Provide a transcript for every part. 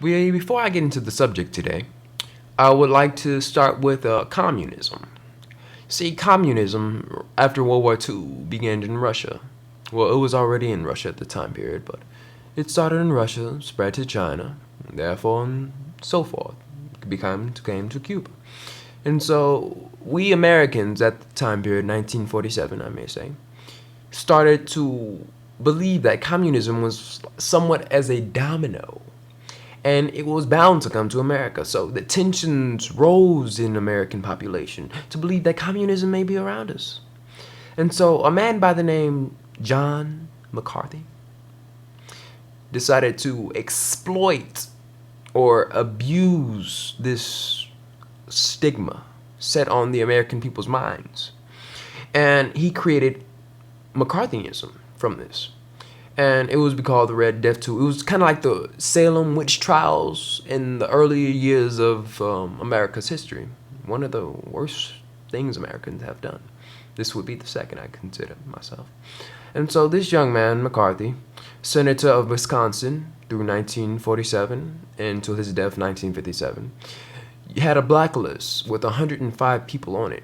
Before I get into the subject today, I would like to start with communism. See, communism after World War II began in Russia. Well, it was already in Russia at the time period, but it started in Russia, spread to China, therefore, and so forth. Came to Cuba. And so, we Americans at the time period, 1947, I may say, started to believe that communism was somewhat as a domino, and it was bound to come to America. So the tensions rose in American population to believe that communism may be around us. And so a man by the name John McCarthy decided to exploit or abuse this stigma set on the American people's minds. And he created McCarthyism from this. And it was called the Red Death too. It was kind of like the Salem witch trials in the earlier years of America's history. One of the worst things Americans have done. This would be the second, I consider myself. And so this young man, McCarthy, senator of Wisconsin through 1947 until his death 1957, had a blacklist with 105 people on it.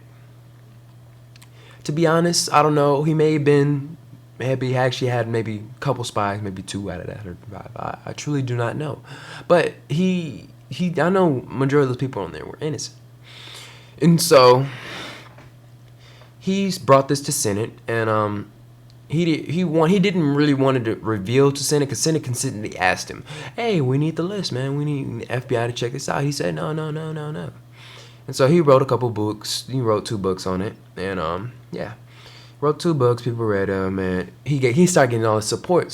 To be honest, I don't know. He may have been, maybe he actually had maybe a couple spies, maybe 2 out of that 105. I truly do not know. But I know majority of those people on there were innocent. And so he's brought this to Senate, and he didn't really want to reveal to Senate, because Senate consistently asked him, "Hey, we need the list, man. We need the FBI to check this out." He said, "No, no, no, no, no." And so he wrote a couple books. He wrote 2 books on it, and yeah, wrote 2 books. People read them, and he started getting all this support,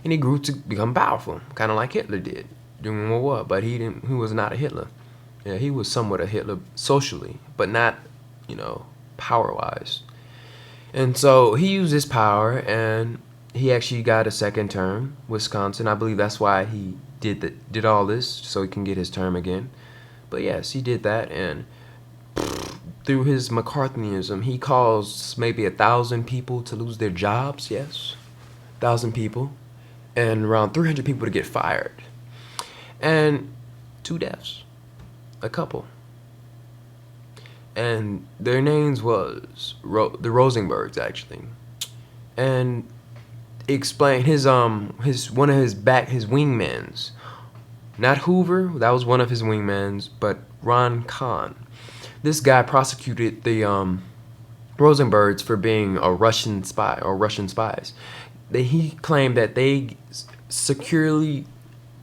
and he grew to become powerful, kind of like Hitler did during World War. But he was not a Hitler. Yeah, he was somewhat a Hitler socially, but not, power wise. And so he used his power, and he actually got a second term, Wisconsin. I believe that's why he did all this, so he can get his term again. But yes, he did that, and through his McCarthyism, he caused maybe 1,000 people to lose their jobs. Yes, 1,000 people, and around 300 people to get fired, and 2 deaths, a couple. And their names was the Rosenbergs, actually. And he explained his one of his wingmans, not Hoover, that was one of his wingmans, but Ron Kahn. This guy prosecuted the Rosenbergs for being a Russian spy or Russian spies. He claimed that they securely,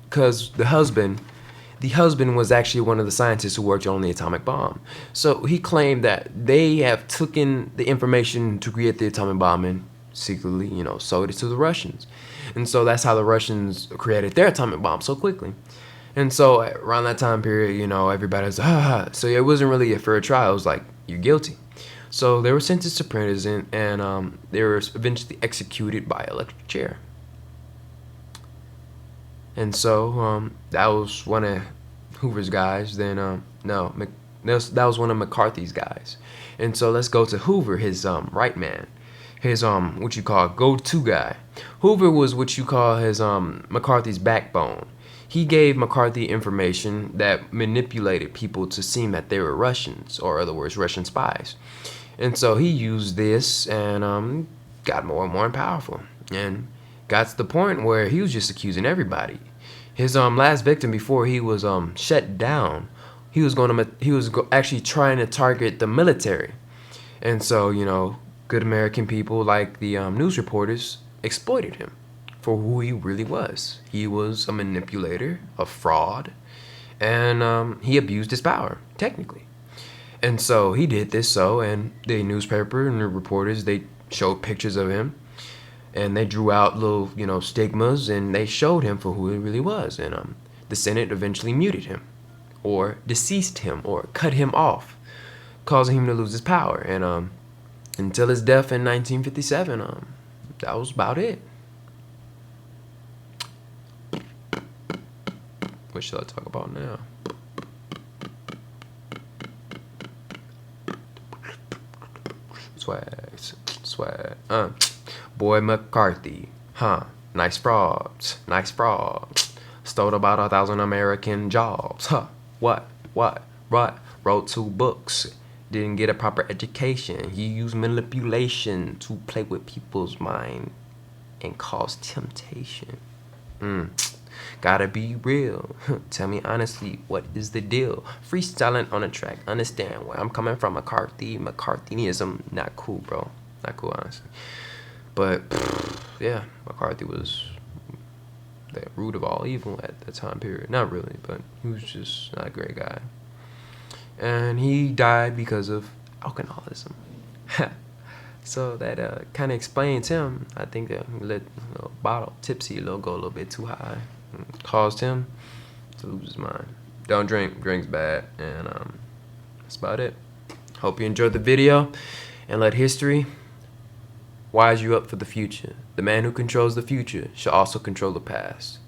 because the husband was actually one of the scientists who worked on the atomic bomb. So he claimed that they have taken the information to create the atomic bomb and secretly, sold it to the Russians. And so that's how the Russians created their atomic bomb so quickly. And so around that time period, everybody was, So it wasn't really a fair trial. It was like, you're guilty. So they were sentenced to prison, and they were eventually executed by electric chair. And so that was one of Hoover's guys. Then that was one of McCarthy's guys. And so let's go to Hoover, his right man, his what you call go-to guy. Hoover was what you call his McCarthy's backbone. He gave McCarthy information that manipulated people to seem that they were Russians, or in other words, Russian spies. And so he used this and got more and more powerful, and got to the point where he was just accusing everybody. His last victim before he was shut down, he was actually trying to target the military. And so, good American people like the news reporters exploited him for who he really was. He was a manipulator, a fraud, and he abused his power, technically. And so he did this, and the newspaper and the reporters, they showed pictures of him, and they drew out little, stigmas, and they showed him for who he really was. And the Senate eventually muted him, or deceased him, or cut him off, causing him to lose his power. And until his death in 1957, that was about it. What should I talk about now? Swag. Boy McCarthy. Nice frauds. Stole about 1,000 American jobs. Huh. What? Wrote 2 books. Didn't get a proper education. He used manipulation to play with people's mind and cause temptation. Gotta be real. Tell me honestly, what is the deal? Freestyling on a track. Understand where I'm coming from. McCarthyism, not cool, bro. Not cool, honestly. But yeah, McCarthy was the root of all evil at that time period. Not really, but he was just not a great guy. And he died because of alcoholism. So that kind of explains him. I think that he let a bottle tipsy, go a little bit too high, caused him to lose his mind. Don't drink. Drink's bad. And that's about it. Hope you enjoyed the video, and let history wise you up for the future. The man who controls the future shall also control the past.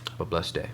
Have a blessed day.